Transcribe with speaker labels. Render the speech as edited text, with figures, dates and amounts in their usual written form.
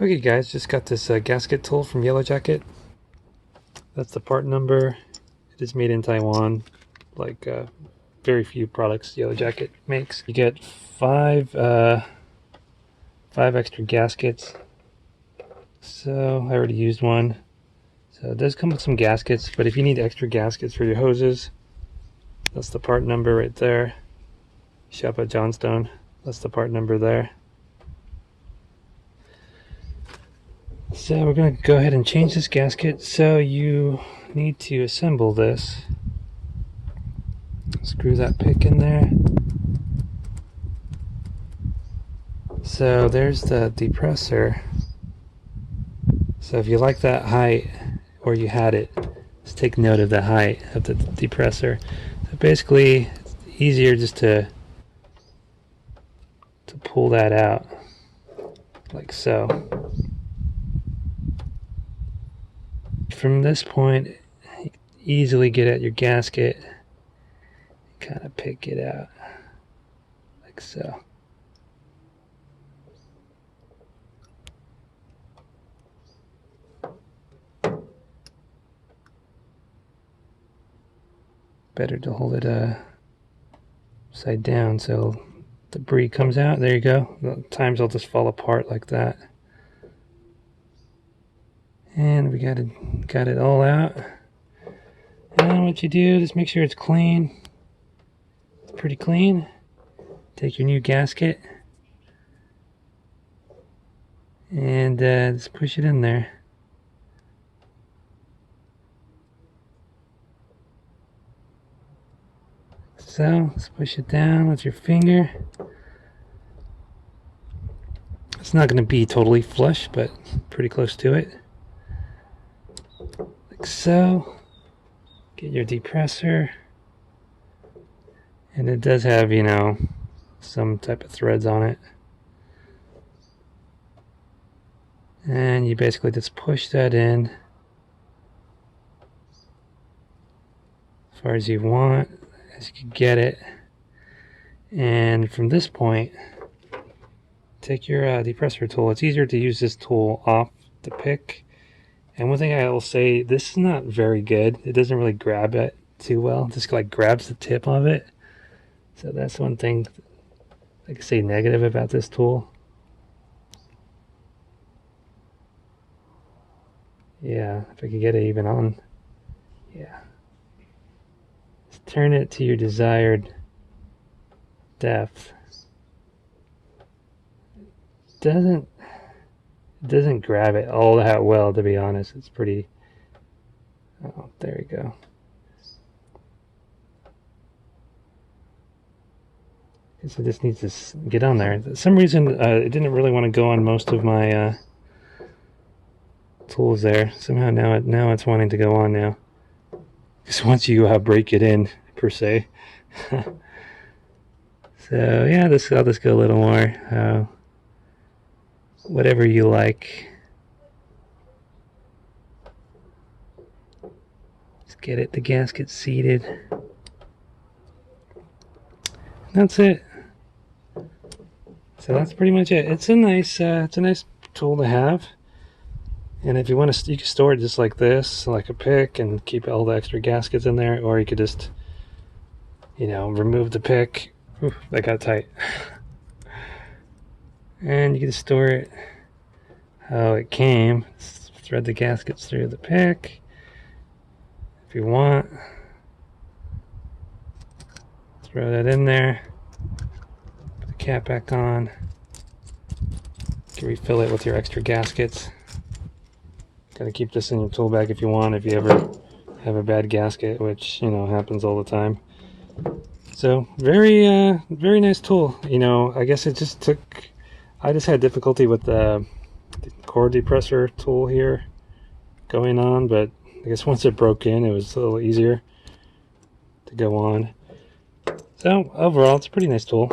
Speaker 1: Okay guys, just got this gasket tool from Yellow Jacket. That's the part number. It is made in Taiwan, like very few products Yellow Jacket makes. You get five extra gaskets. So I already used one. So it does come with some gaskets, but if you need extra gaskets for your hoses, that's the part number right there. Shop at Johnstone. That's the part number there. So we're going to go ahead and change this gasket. So you need to assemble this. Screw that pick in there. So there's the depressor. So if you like that height, or you had it, just take note of the height of the depressor. So basically, it's easier just to pull that out, like so. From this point, you can easily get at your gasket, kind of pick it out, like so. Better to hold it upside down so debris comes out. There you go. At times they'll just fall apart like that. And we got it all out. And what you do, just make sure it's clean. It's pretty clean. Take your new gasket and just push it in there. So let's push it down with your finger. It's not going to be totally flush, but pretty close to it. Like so. Get your depressor. And it does have, you know, some type of threads on it. And you basically just push that in as far as you want, as you can get it. And from this point, take your depressor tool. It's easier to use this tool off the pick. And one thing I will say, this is not very good. It doesn't really grab it too well. It just like grabs the tip of it. So that's one thing I can say negative about this tool. Yeah, if I could get it even on. Yeah. Just turn it to your desired depth. It doesn't grab it all that well, to be honest. It's pretty... Oh, there we go. So it just needs to get on there. For some reason, it didn't really want to go on most of my tools there. Somehow now it's wanting to go on now. Just once you break it in, per se. So yeah, I'll just go a little more. Whatever you like. Just get the gasket seated. That's it. So that's pretty much it. It's a nice tool to have. And if you want to, you can store it just like this, like a pick, and keep all the extra gaskets in there, or you could just, you know, remove the pick. Oof, that got tight. And you can store it how it came. Just thread the gaskets through the pick if you want. Throw that in there. Put the cap back on. You can refill it with your extra gaskets. Gotta keep this in your tool bag if you want, if you ever have a bad gasket, which, you know, happens all the time. So very nice tool. You know, I guess it just took, I just had difficulty with the core depressor tool here going on, but I guess once it broke in, it was a little easier to go on. So overall, it's a pretty nice tool.